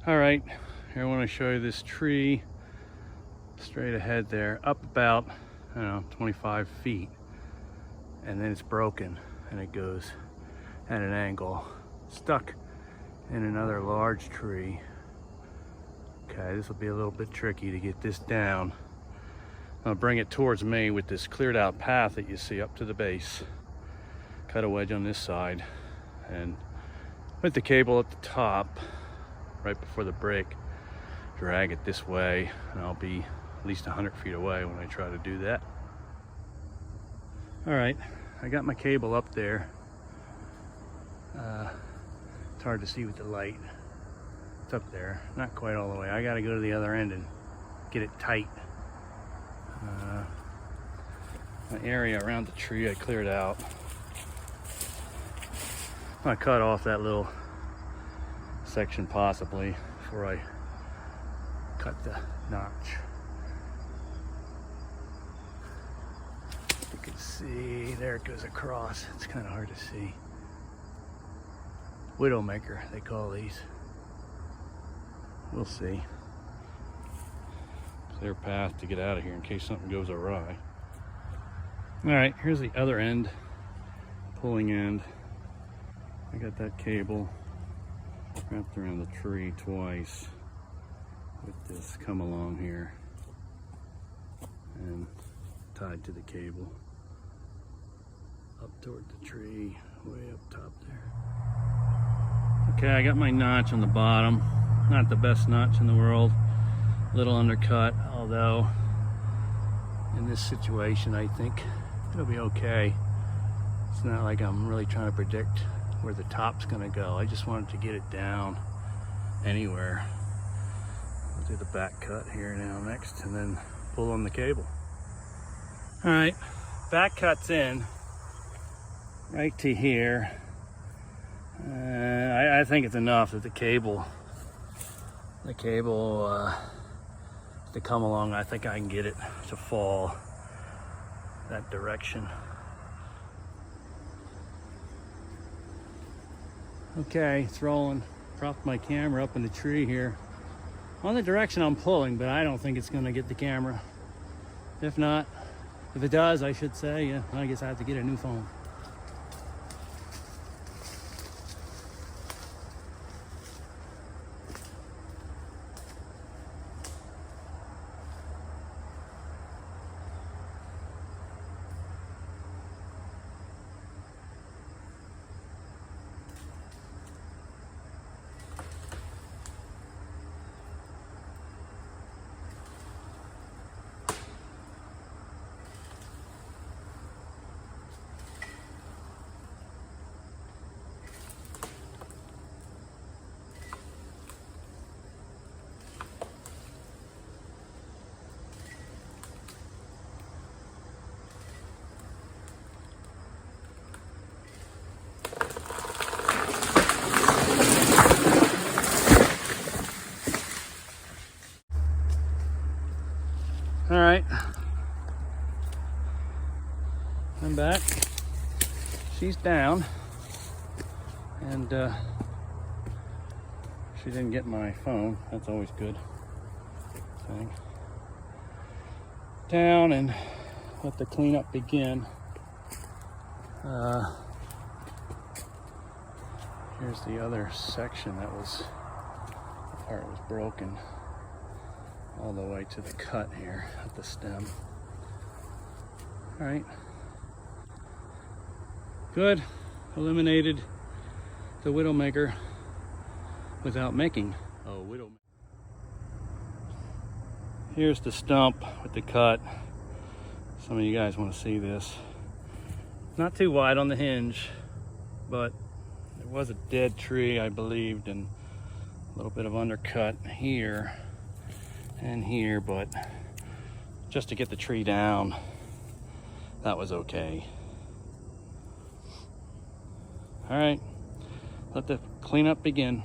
All right, here I want to show you this tree straight ahead there, up about, I don't know, 25 feet. And then it's broken and it goes at an angle, stuck in another large tree. Okay, this will be a little bit tricky to get this down. I'll bring it towards me with this cleared out path that you see up to the base. Cut a wedge on this side and put the cable at the top right before the break, drag it this way, and I'll be at least 100 feet away when I try to do that. All right, I got my cable up there. It's hard to see with the light. It's up there, not quite all the way. I gotta go to the other end and get it tight. My area around the tree I cleared out. I cut off that little section possibly before I cut the notch. You can see there it goes across. It's kind of hard to see. Widowmaker, they call these. We'll see. It's their path to get out of here in case something goes awry. All right, here's the other end, pulling end. I got that cable wrapped around the tree twice with this come along here and tied to the cable up toward the tree, way up top there. Okay, I got my notch on the bottom. Not the best notch in the world. A little undercut, although in this situation I think it'll be okay. It's not like I'm really trying to predict where the top's gonna go. I just wanted to get it down anywhere. I'll do the back cut here now next and then pull on the cable. All right, back cut's in right to here. I think it's enough that the cable to come along. I think I can get it to fall that direction. Okay, it's rolling. Propped my camera up in the tree here on the direction I'm pulling, but I don't think it's gonna get the camera. If not, if it does, I should say, yeah, I guess I have to get a new phone. All right, I'm back. She's down, and she didn't get my phone. That's always good thing. Down and let the cleanup begin. Here's the other section that was, the part was broken all the way to the cut here at the stem. All right, good. Eliminated the widowmaker without making a widowmaker. Here's the stump with the cut. Some of you guys want to see this. Not too wide on the hinge, but there was a dead tree, I believed, and a little bit of undercut here and here, but just to get the tree down, that was okay. All right, let the cleanup begin.